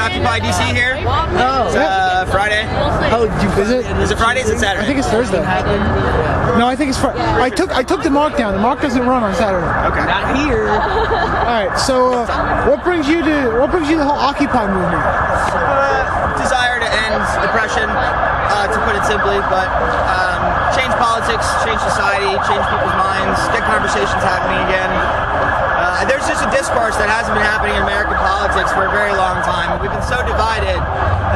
Occupy DC here. Oh, It's Friday. oh, did you visit? Is it Friday? Is it Saturday? I think it's Thursday. No, I think it's Friday. I took the mark down. The mark doesn't run on Saturday. Okay. Not here. All right. So, what brings you to the whole Occupy movement? Desire to end oppression, to put it simply, but change politics, change society, change people's minds, get conversations happening again. There's just a discourse that hasn't been happening in American politics for a very long time. We've been so divided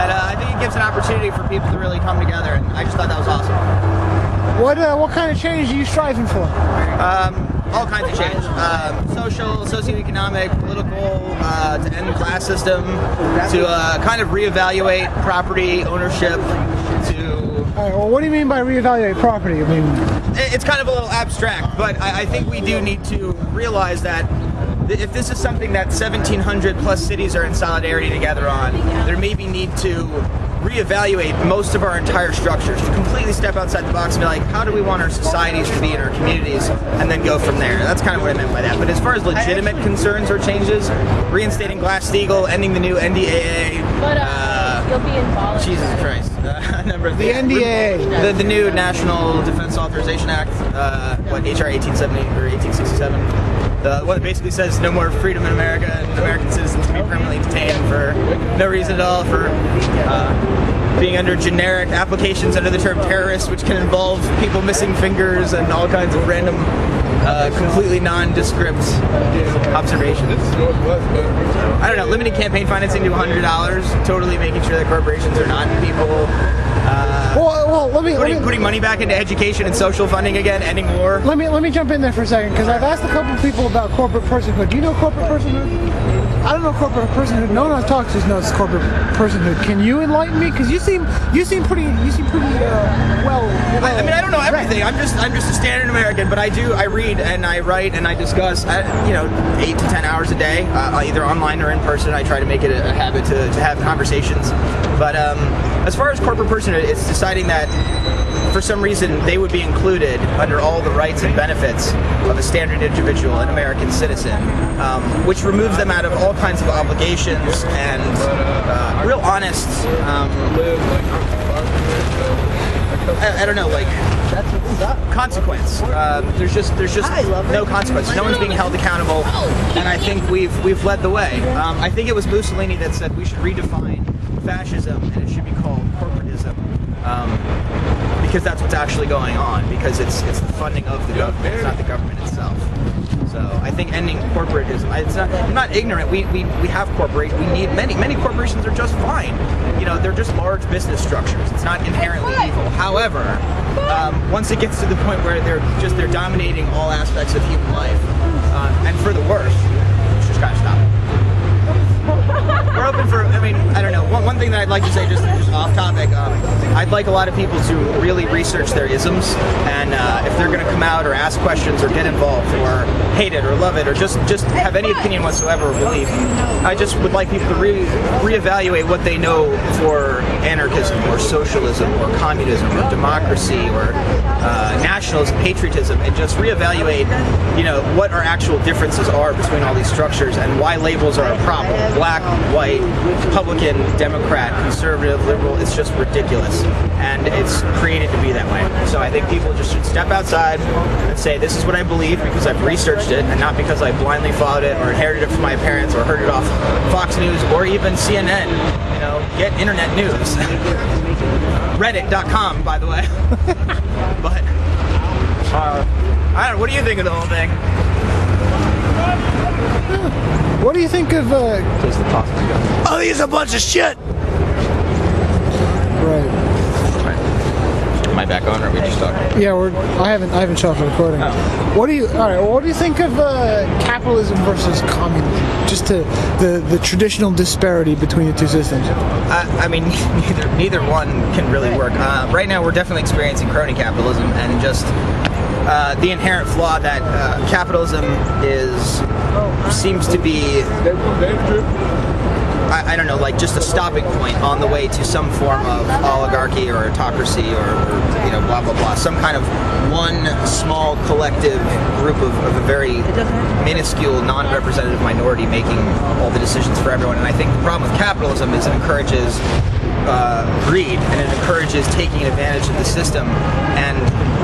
that I think it gives an opportunity for people to really come together, and I just thought that was awesome. What kind of change are you striving for? All kinds of change. Social, socioeconomic, political, to end the class system, to kind of reevaluate property ownership, to... All right, well, what do you mean by reevaluate property? I mean, It's kind of a little abstract, but I think we do need to realize that if this is something that 1,700 plus cities are in solidarity together on, there may be need to reevaluate most of our entire structures, to completely step outside the box and be like, how do we want our societies to be in our communities, and then go from there. That's kind of what I meant by that. But as far as legitimate concerns or changes, reinstating Glass-Steagall, ending the new NDAA, You'll be involved. Jesus Christ. A number of the things. NDAA. The new National Defense Authorization Act, HR 1870 or 1867. The one that basically says no more freedom in America and American citizens can be permanently detained for no reason at all, for being under generic applications under the term terrorist, which can involve people missing fingers and all kinds of random, completely nondescript observations. I don't know, limiting campaign financing to $100, totally making sure that corporations are not people. Well, let me Putting money back into education and social funding again, ending war. let me jump in there for a second, because I've asked a couple people about corporate personhood. Do you know corporate personhood? I don't know corporate personhood. No one I've talked to knows corporate personhood. Can you enlighten me? Because you seem pretty well. I mean, I don't know everything. I'm just a standard American, but I read and I write and I discuss, 8 to 10 hours a day, either online or in person. I try to make it a habit to have conversations. But as far as corporate personhood, it's deciding that for some reason they would be included under all the rights and benefits of a standard individual, an American citizen, which removes them out of all kinds of obligations and real honest, I don't know, like consequence. There's just no consequence. No one's being held accountable, and I think we've led the way. I think it was Mussolini that said we should redefine fascism and it should be called corporatism. Because that's what's actually going on, because it's the funding of the government, it's not the government itself. So I think ending corporatism, I'm not ignorant, we have corporations, we need many corporations are just fine. They're just large business structures, it's not inherently evil. However, once it gets to the point where they're dominating all aspects of human life, and for the worse, it's just gotta stop. We're open for, I don't know, one thing that I'd like to say, just off topic, I'd like a lot of people to really research their isms, and if they're going to come out or ask questions or get involved or hate it or love it or just have any opinion whatsoever or belief, I just would like people to reevaluate what they know for anarchism or socialism or communism or democracy or nationalism, patriotism, and just reevaluate, what our actual differences are between all these structures and why labels are a problem. Black, white, Republican, Democrat, conservative, liberal, it's just ridiculous. And it's created to be that way. So I think people just should step outside and say, this is what I believe because I've researched it and not because I blindly followed it or inherited it from my parents or heard it off Fox News or even CNN. Get internet news. Reddit.com, by the way. But, I don't know, what do you think of the whole thing? What do you think of? Just the possible. I think it's a bunch of shit. Right. Am I back on, or are we just talking? Yeah, I haven't shut off the recording. Oh. What do you think of capitalism versus communism? Just the traditional disparity between the two systems. Neither one can really work. Right now, we're definitely experiencing crony capitalism, and just the inherent flaw that capitalism seems to be. I don't know, like just a stopping point on the way to some form of oligarchy or autocracy or blah blah blah, some kind of one small collective group of a very minuscule non-representative minority making all the decisions for everyone. And I think the problem with capitalism is it encourages greed, and it encourages taking advantage of the system. And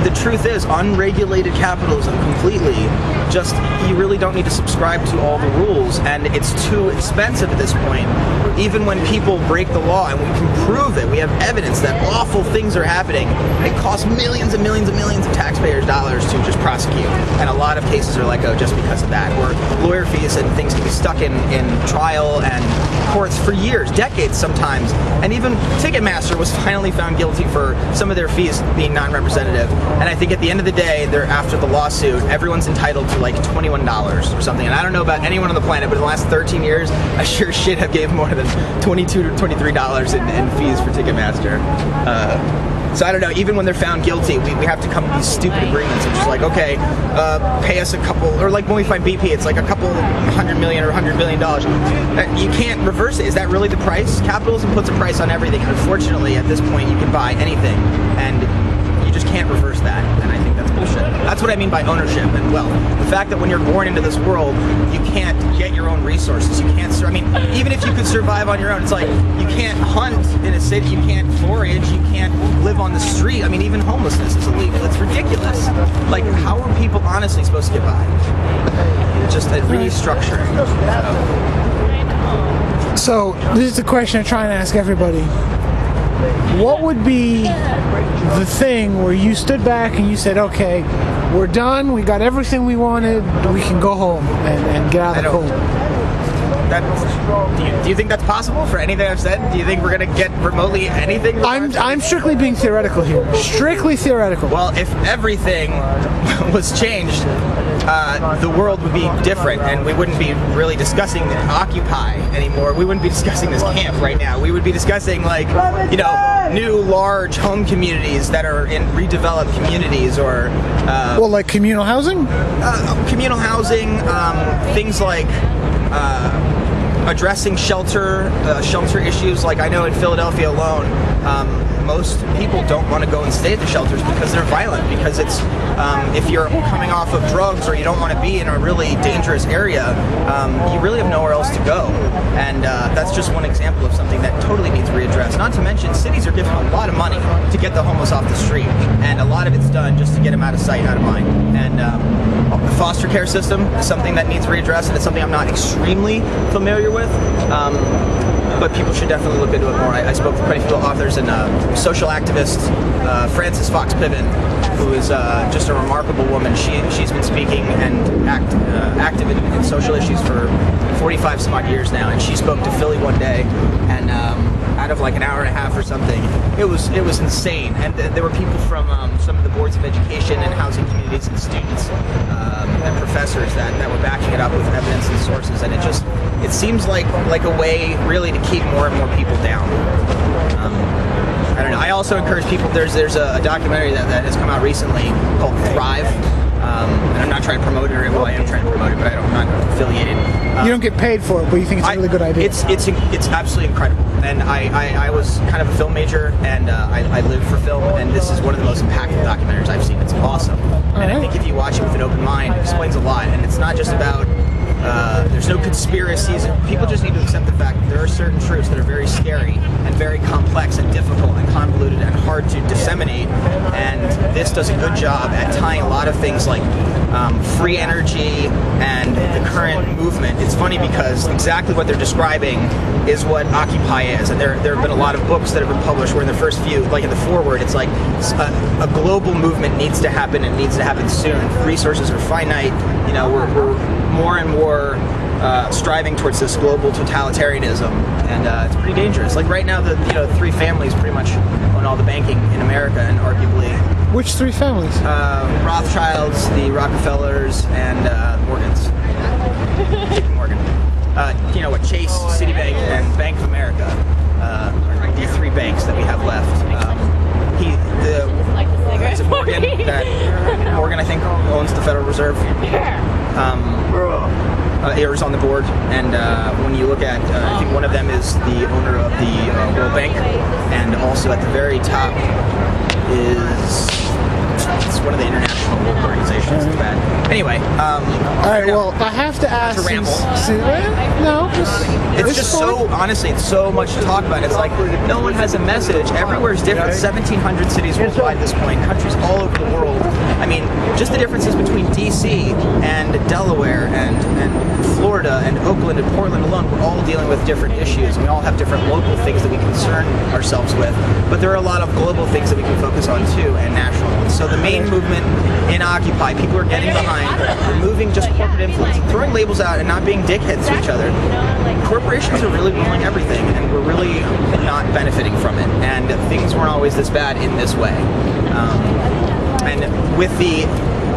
the truth is, unregulated capitalism completely, just, you really don't need to subscribe to all the rules, and it's too expensive at this point. Even when people break the law, and we can prove it, we have evidence that awful things are happening, it costs millions and millions and millions of taxpayers' dollars to just prosecute. And a lot of cases are let go just because of that, where lawyer fees and things can be stuck in trial and courts for years, decades sometimes. And even Ticketmaster was finally found guilty for some of their fees being non-representative. And I think at the end of the day, they're after the lawsuit, everyone's entitled to like $21 or something. And I don't know about anyone on the planet, but in the last 13 years, I sure shit have gave more than $22 to $23 in fees for Ticketmaster. So I don't know, even when they're found guilty, we have to come to these stupid agreements, which is like, okay, pay us a couple, or like when we find BP, it's like a couple $100 million or $100 billion. You can't reverse it. Is that really the price? Capitalism puts a price on everything, and unfortunately, at this point, you can buy anything, and you just can't reverse that, and I think that's bullshit. That's what I mean by ownership and wealth. The fact that when you're born into this world, you can't get your own resources. You can't, I mean, even if you could survive on your own, it's like, you can't hunt in a city, you can't forage, you can't live on the street. I mean, even homelessness is illegal. It's ridiculous. Like, how are people honestly supposed to get by? Just a restructuring. So, this is the question I try and ask everybody. What would be the thing where you stood back and you said, okay, we're done, we got everything we wanted, we can go home and get out of the cold? Do you think that's possible for anything I've said? Do you think we're going to get remotely anything? I'm strictly being theoretical here. Strictly theoretical. Well, if everything was changed, the world would be different, and we wouldn't be really discussing Occupy anymore. We wouldn't be discussing this camp right now. We would be discussing, like, new large home communities that are in redeveloped communities, or well, like communal housing? Communal housing, things like addressing shelter issues. Like, I know in Philadelphia alone, most people don't want to go and stay at the shelters because they're violent, because it's if you're coming off of drugs or you don't want to be in a really dangerous area, you really have nowhere else to go. And that's just one example of something that totally needs readdressed. Not to mention, cities are giving a lot of money to get the homeless off the street, and a lot of it's done just to get them out of sight, out of mind. And the foster care system is something that needs readdressed, and it's something I'm not extremely familiar with. But people should definitely look into it more. I spoke with quite a few authors and social activist Frances Fox Piven, who is just a remarkable woman. She's been speaking and active in social issues for 45 some odd years now, and she spoke to Philly one day, and out of like an hour and a half or something, it was insane. And there were people from some of the boards of education and housing communities and students and professors that were backing it up with evidence and sources, and it seems like a way really to keep more and more people down. I don't know. I also encourage people. There's a documentary that has come out recently called Thrive. And I'm not trying to promote it, or well, I am trying to promote it, but I'm not affiliated. You don't get paid for it, but you think it's a really good idea. It's absolutely incredible. And I was kind of a film major, and I live for film, and this is one of the most impactful documentaries I've seen. It's awesome. And I think if you watch it with an open mind, it explains a lot. And it's not just about there's no conspiracies. People just need to accept the fact that there are certain truths that are very scary and very complex and difficult and convoluted and hard to disseminate. And this does a good job at tying a lot of things like free energy and the current movement. It's funny because exactly what they're describing is what Occupy is. And there have been a lot of books that have been published where in the first few, like in the foreword, it's like a global movement needs to happen, and needs to happen soon. Resources are finite. We're more and more striving towards this global totalitarianism, and it's pretty dangerous. Like right now, the three families pretty much own all the banking in America, and arguably. Which three families? Rothschilds, the Rockefellers, and Morgans. JP Morgan. Chase, Citibank, and Bank of America are the three banks that we have left. It's Morgan, I think, owns the Federal Reserve. is on the board, and when you look at, I think one of them is the owner of the World Bank, and also at the very top is it's one of the international work organizations. It's bad. Anyway, all right. Well, I have to ask. to ramble. No, It's just so, honestly, it's so much to talk about. It's like no one has a message. Everywhere is different. 1,700 cities worldwide at this point, countries all over the world. I mean, just the differences between DC and Delaware and Florida and Oakland and Portland alone, we're all dealing with different issues. We all have different local things that we concern ourselves with. But there are a lot of global things that we can focus on too, and national ones. So the main movement in Occupy, people are getting behind removing just corporate influence, throwing labels out and not being dickheads to each other. Corporations are really ruling everything, and we're really not benefiting from it. And things weren't always this bad in this way. And with the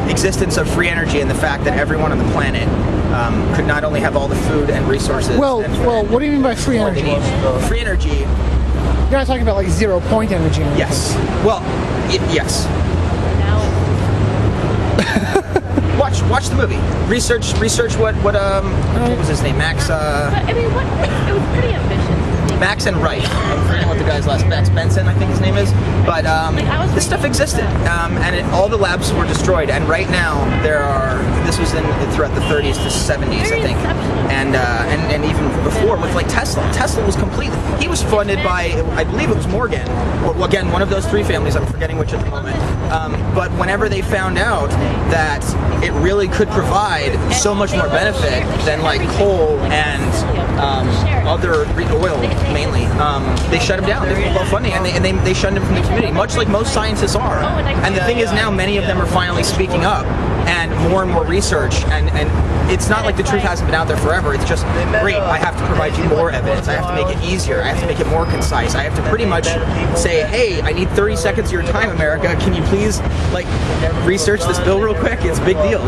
existence of free energy and the fact that everyone on the planet could not only have all the food and resources. Well, what do you mean by free energy? Free energy. You're not talking about like 0 point energy. Yes. Well, yes. Watch the movie. Research what was his name? Max. But I mean, it was pretty ambitious. Max and Wright. I'm forgetting what the guy's last. Max Benson, I think his name is. But this stuff existed, and all the labs were destroyed. And right now this was throughout the 30s to 70s, I think, and even before with like Tesla. Tesla was completely. He was funded by, I believe it was Morgan, or again one of those three families. I'm forgetting which at the moment. But whenever they found out that it really could provide so much more benefit than like coal and other oil mainly, they shut him down. They were low funding, and they shunned him from the community, much like most scientists are. And the thing is, now many of them are finally speaking up, and more research, and it's not like the truth hasn't been out there forever. It's just, great, I have to provide you more evidence. I have to make it easier. I have to make it more concise. I have to pretty much say, hey, I need 30 seconds of your time, America. Can you please like research this bill real quick? It's a big deal.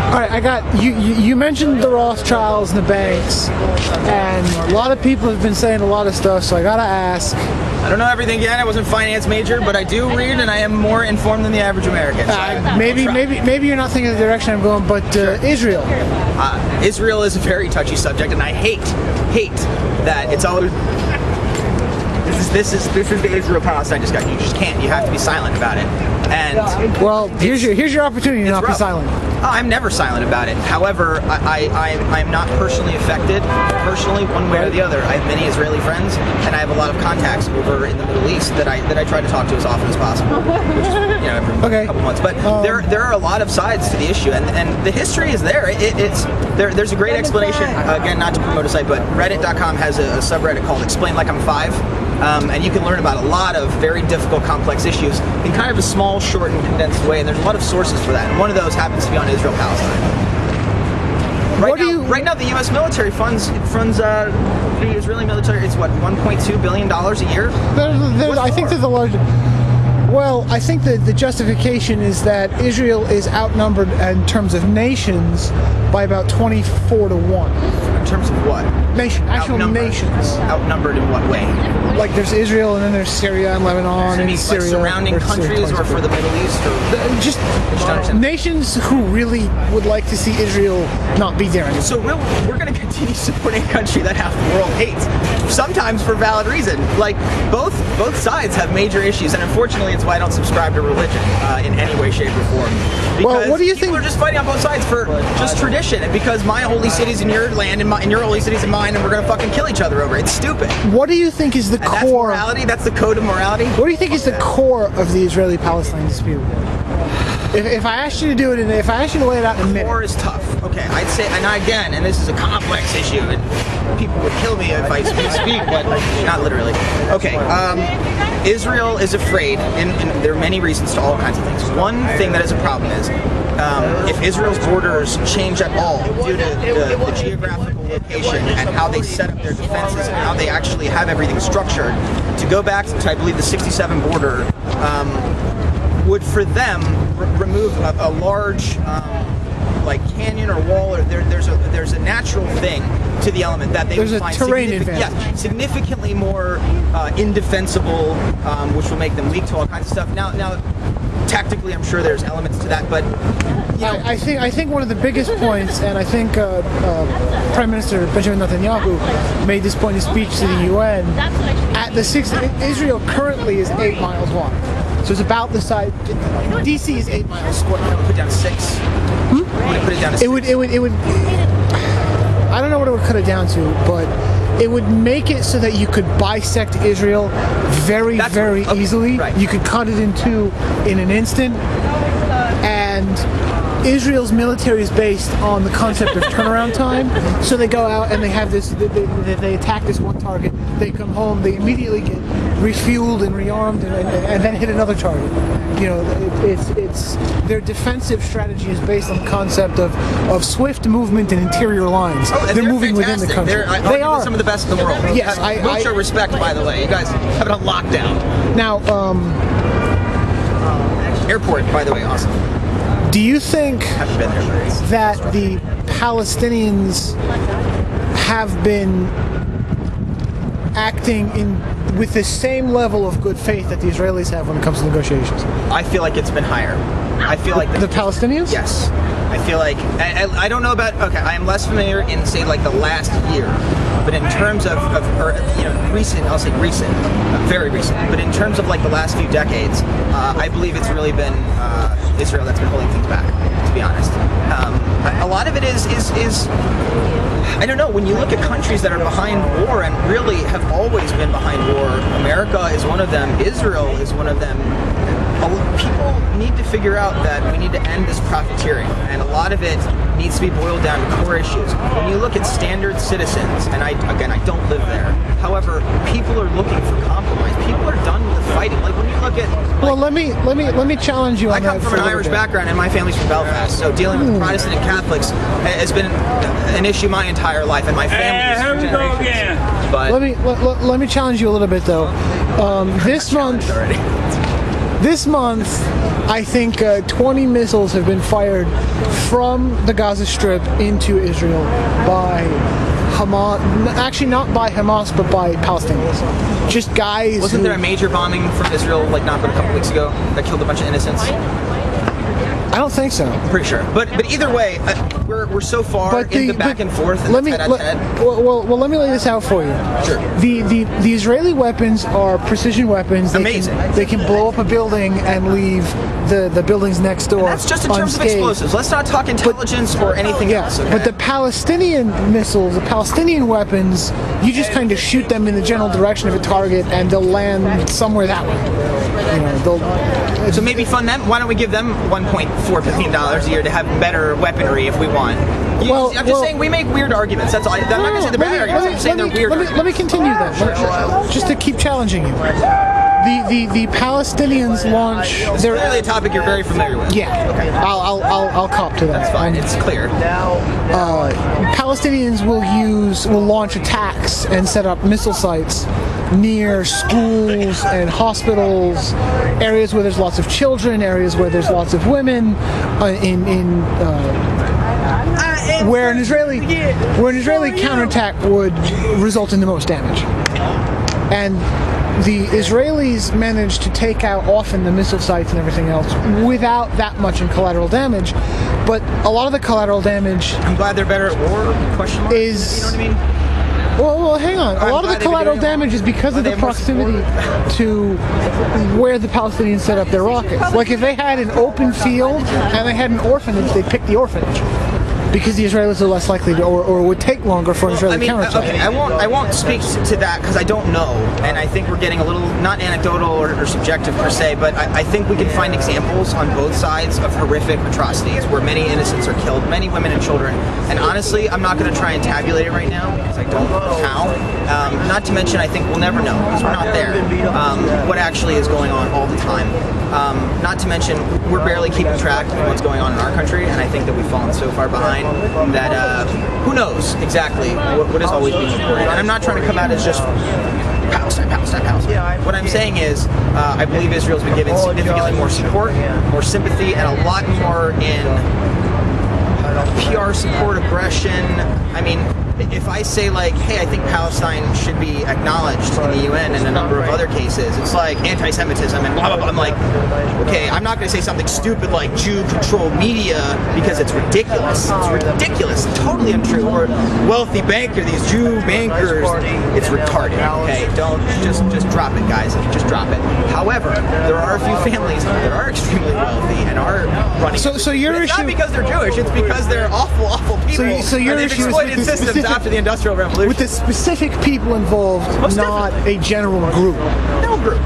All right, I got you. You mentioned the Rothschilds and the banks, and a lot of people have been saying a lot of stuff. So I gotta ask. I don't know everything yet. I wasn't a finance major, but I do read, and I am more informed than the average American. So Maybe you're not thinking the direction I'm going, but Israel. Israel is a very touchy subject, and I hate that it's always. This is the Israel-Palestine discussion. You just can't. You have to be silent about it. And well, here's your opportunity to not be silent. I'm never silent about it. However, I am not personally affected, one way or the other. I have many Israeli friends, and I have a lot of contacts over in the Middle East that I try to talk to as often as possible, which is, every couple months. But there are a lot of sides to the issue, and the history is there. There's a great explanation. Again, not to promote a site, but Reddit.com has a subreddit called Explain Like I'm 5. And you can learn about a lot of very difficult, complex issues in kind of a small, short, and condensed way. And there's a lot of sources for that. And one of those happens to be on Israel-Palestine. Right now, the U.S. military funds the Israeli military. It's what, $1.2 billion a year. I think they're the largest. Well, I think that the justification is that Israel is outnumbered in terms of nations by about 24 to 1. In terms of what? Actual nations. Outnumbered in what way? Like there's Israel, and then there's Syria and Lebanon and Syria. Like surrounding countries, or for the Middle East, or just nations who really would like to see Israel not be there anymore. So we're going to continue supporting a country that half the world hates, sometimes for valid reason. Like both sides have major issues, and unfortunately, it's why I don't subscribe to religion in any way, shape, or form. Because well, what do you think? People are just fighting on both sides for just tradition, and because my holy city's in your land and your holy city's in mine, and we're gonna fucking kill each other over it. It's stupid. What do you think is the core? That's morality. That's the code of morality. What do you think is the core of the Israeli-Palestine dispute? If I asked you to do it, and if I asked you to lay it out in a minute. Core is tough. Okay, I'd say, and this is a complex issue, and people would kill me if I speak, but not literally. Okay, Israel is afraid, and there are many reasons to all kinds of things. One thing that is a problem is if Israel's borders change at all due to the geographical location and how they set up their defenses and how they actually have everything structured, to go back to, I believe, the 67 border would, for them, remove a large like canyon or wall, or there's a natural thing to the element that they would find significantly more indefensible, which will make them weak to all kinds of stuff. Now tactically, I'm sure there's elements to that, but you know, I think one of the biggest points, and I think Prime Minister Benjamin Netanyahu made this point in his speech to the UN. Israel currently is 8 miles wide, so it's about the size. DC is 8 miles square. put it down to 6. Put it down to 6. It would. I don't know what it would cut it down to, but it would make it so that you could bisect Israel very easily. Right. You could cut it in two in an instant, and Israel's military is based on the concept of turnaround time. So they go out and they have this. They attack this one target. They come home. They immediately get refueled and rearmed, and then hit another target. You know, it's their defensive strategy is based on the concept of swift movement and interior lines. Oh, and they're moving within the fantastic. country. They are some of the best in the world. Yes, much respect, by the way. You guys have it on lockdown. Now, Airport, by the way, awesome. do you think Haven't been there, but it's that the Palestinians have been acting with the same level of good faith that the Israelis have when it comes to negotiations? I feel like it's been higher. I feel like The Palestinians? Yes. I feel like I don't know about. Okay, I am less familiar in say like the last year, but in terms of recent, I'll say recent, very recent. But in terms of like the last few decades, I believe it's really been Israel that's been holding things back. To be honest, a lot of it is I don't know. When you look at countries that are behind war and really have always been behind war, America is one of them. Israel is one of them. People need to figure out that we need to end this profiteering, and a lot of it needs to be boiled down to core issues. When you look at standard citizens, and I don't live there. However, people are looking for compromise. People are done with fighting. Like when you look at, Well, let me challenge you on I that. come from for an a little Irish bit. background, and my family's from Belfast, so dealing with Protestant and Catholics has been an issue my entire life, and my family. Here we go again. But Let me challenge you a little bit though. This month, I think 20 missiles have been fired from the Gaza Strip into Israel by Hamas. Actually, not by Hamas, but by Palestinians. Just guys. Wasn't there a major bombing from Israel, like not but a couple weeks ago, that killed a bunch of innocents? I don't think so. I'm pretty sure. But either way, we're so far in the back and forth and let the me head-on-head. well, let me lay this out for you. Sure. The Israeli weapons are precision weapons. Amazing. They can blow up a building and leave the buildings next door. That's just in terms of unscathed. explosives. Let's not talk intelligence or anything else. Okay? But the Palestinian missiles, the Palestinian weapons, you just kind of shoot them in the general direction of a target, and they'll land somewhere that way. You know, so maybe fund them. Why don't we give them $1.4 billion a year to have better weaponry if we want? I'm just saying we make weird arguments. That's all. I'm not going to say they're bad arguments. I'm saying they're weird. Let me continue then, just to keep challenging you. The Palestinians launch. They're really a topic you're very familiar with. Yeah. Okay. I'll cop to that. That's fine. It's clear. Palestinians will launch attacks and set up missile sites near schools and hospitals, areas where there's lots of children, areas where there's lots of women, where an Israeli counterattack would result in the most damage. And the Israelis managed to take out often the missile sites and everything else without that much in collateral damage. But a lot of the collateral damage, I'm glad they're better at war. Question mark. Is- you know what I mean? well, hang on. A lot of the collateral damage is because of the proximity to where the Palestinians set up their rockets. Like if they had an open field and they had an orphanage, they'd pick the orphanage. Because the Israelis are less likely to, or would take longer for an Israeli counterattack. Okay, I won't speak to that because I don't know, and I think we're getting a little not anecdotal or subjective per se, but I think we can find examples on both sides of horrific atrocities where many innocents are killed, many women and children. And honestly, I'm not going to try and tabulate it right now because I don't know how. Not to mention, I think we'll never know because we're not there. What actually is going on all the time. Not to mention, we're barely keeping track of what's going on in our country, and I think that we've fallen so far behind that who knows exactly what is always being reported. And I'm not trying to come out as just Palestine. What I'm saying is, I believe Israel's been given significantly more support, more sympathy, and a lot more in PR support, aggression. I mean, if I say like, hey, I think Palestine should be acknowledged in the UN and a number of other cases, it's like anti-Semitism and blah blah blah. I'm like, okay, I'm not going to say something stupid like Jew-controlled media because it's ridiculous. It's ridiculous, totally untrue. Or wealthy banker, these Jew bankers, it's retarded. Okay, don't just drop it, guys. Just drop it. However, there are a few families that are extremely wealthy and are running. So your it's issue not because they're Jewish; it's because they're awful people. So your and they've issue is exploited with the systems specific- after the Industrial Revolution. with the specific people involved, Most not definitely. a general group. No group.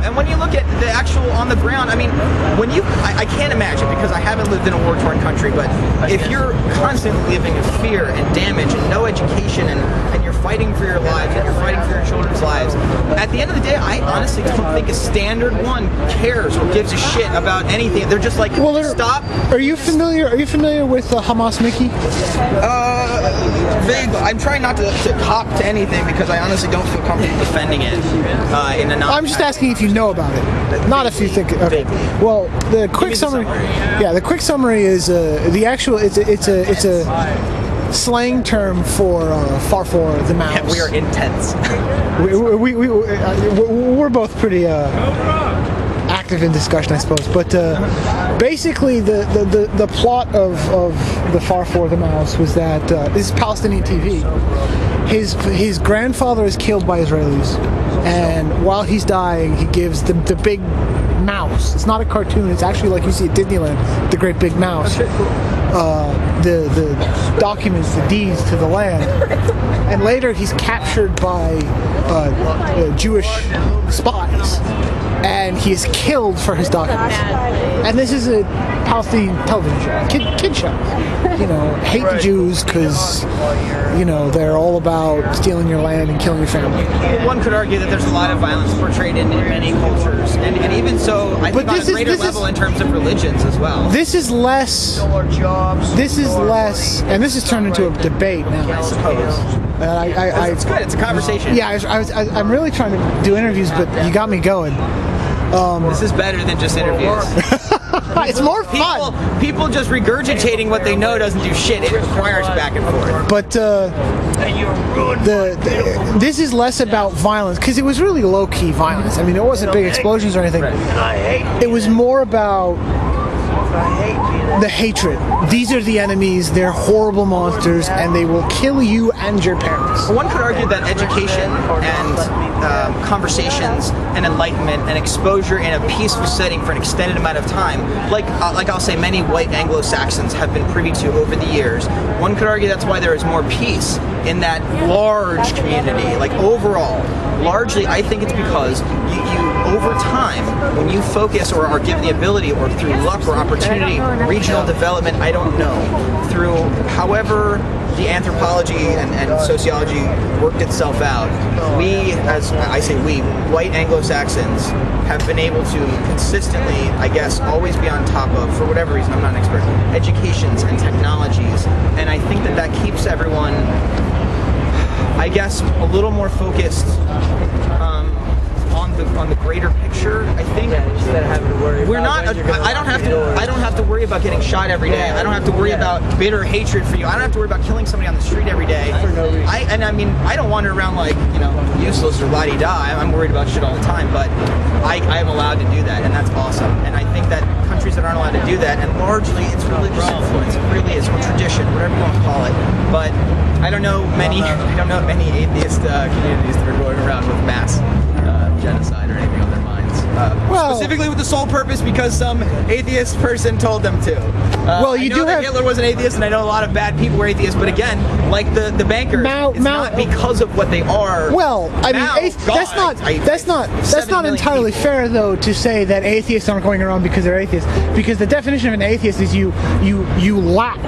And when you look at the actual on the ground, I mean, when I can't imagine because I haven't lived in a war-torn country, but if you're constantly living in fear and damage and no education and you're fighting for your lives and you're fighting for your children's lives, at the end of the day, I honestly don't think a standard one cares or gives a shit about anything. They're just like, stop. Are you familiar with Hamas Mickey? Vague. I'm trying not to cop to anything because I honestly don't feel comfortable defending it in a non. I'm just asking if you know about it, not if you think. Okay. Well, the quick summary. Yeah, the quick summary is the actual. It's a slang term for Farfor the mouse. Yeah, we are intense. We're both pretty active in discussion, I suppose. But basically, the plot of the Farfor the mouse was that this is Palestinian TV. His grandfather is killed by Israelis, and while he's dying, he gives the big mouse. It's not a cartoon. It's actually like you see at Disneyland, the great big mouse. The documents, the deeds to the land, and later he's captured by Jewish spies, and he is killed for his documents. And this is a Palestinian television show, kid show. You know, hate the Jews because they're all about stealing your land and killing your family. One could argue that there's a lot of violence portrayed in many cultures, and even so, I think on a greater level in terms of religions as well. This is less, and this has turned into a debate now, I suppose. It's good. It's a conversation. Yeah, I'm really trying to do interviews, but you got me going. This is better than just interviews. It's more fun. People just regurgitating what they know doesn't do shit. It requires back and forth. But this is less about violence because it was really low-key violence. I mean, there wasn't big explosions or anything. It was more about the hatred. These are the enemies. They're horrible monsters, and they will kill you and your parents. One could argue that education and conversations and enlightenment and exposure in a peaceful setting for an extended amount of time, like I'll say many white Anglo-Saxons have been privy to over the years, one could argue that's why there is more peace in that large community, like overall. Largely, I think it's because you over time, when you focus or are given the ability or through luck or opportunity, regional development, I don't know, through however the anthropology and sociology worked itself out, we, as I say we, white Anglo-Saxons, have been able to consistently, I guess, always be on top of, for whatever reason, I'm not an expert, educations and technologies. And I think that keeps everyone, I guess, a little more focused on the greater picture. I think we're not. I don't have to worry about getting shot every day. I don't have to worry about bitter hatred for you. I don't have to worry about killing somebody on the street every day. I don't wander around like useless or la-di-da. I'm worried about shit all the time. But I am allowed to do that, and that's awesome. And I think that countries that aren't allowed to do that, and largely it's religious influence. It really is, or tradition, whatever you want to call it. But I don't know many atheist communities that are going around with mass genocide or anything on their minds. Specifically with the sole purpose because some atheist person told them to. You I know that Hitler was an atheist, and I know a lot of bad people were atheists. But again, like the bankers, it's not because of what they are. Well, I mean, that's not entirely fair though to say that atheists aren't going around because they're atheists. Because the definition of an atheist is you lack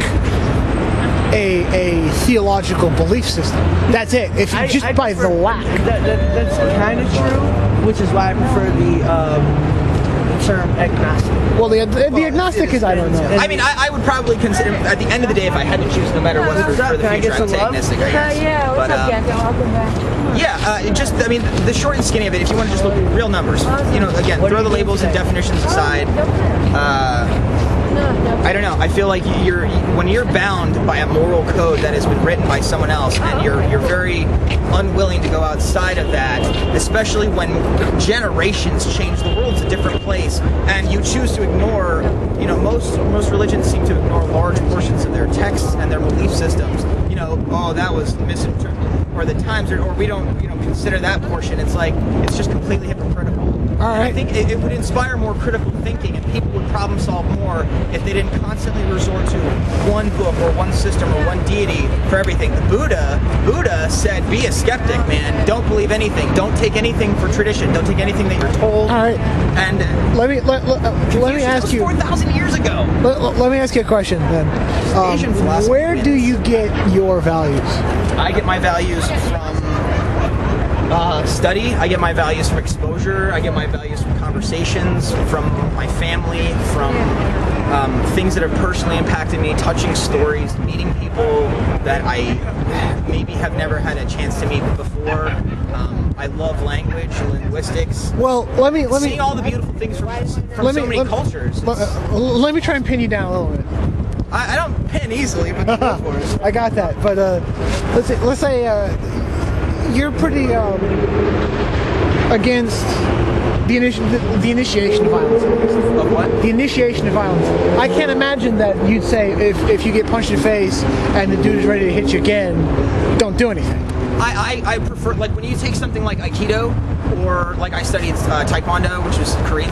a theological belief system. That's it. If you just by the lack. That's kind of true, which is why I prefer the term agnostic. Well, the agnostic is I don't know. I mean, I would probably consider, at the end of the day, if I had to choose no matter what for the future, I would say agnostic, I guess. Yeah, what's up, Jackie? Welcome back. Yeah, the short and skinny of it, if you want to just look at real numbers, again, throw the labels and definitions aside. I don't know. I feel like when you're bound by a moral code that has been written by someone else, and you're very unwilling to go outside of that, especially when generations change the world's a different place, and you choose to ignore, you know, most religions seem to ignore large portions of their texts and their belief systems. You know, oh, that was misinterpreted, or the times, or we don't, you know, consider that portion. It's like, it's just completely hypocritical. All right. I think it would inspire more critical thinking, and people would problem solve more if they didn't constantly resort to one book or one system or one deity for everything. The Buddha said, be a skeptic, man. Don't believe anything. Don't take anything for tradition. Don't take anything that you're told. All right. And Let me ask you. 4,000 years ago. Let me ask you a question then. Asian philosophy Where do wins. you get your values? I get my values from study. I get my values from exposure. I get my values from conversations, from my family, from things that have personally impacted me, touching stories, meeting people that I maybe have never had a chance to meet before. I love language, linguistics. Well, let me Seeing all the beautiful things from so many cultures. Let me try and pin you down a little bit. I don't pin easily, but go for it. I got that, but let's say you're pretty against the initiation of violence. Of what? The initiation of violence. I can't imagine that you'd say if you get punched in the face and the dude is ready to hit you again, don't do anything. I prefer, like, when you take something like Aikido, or like I studied Taekwondo, which is Korean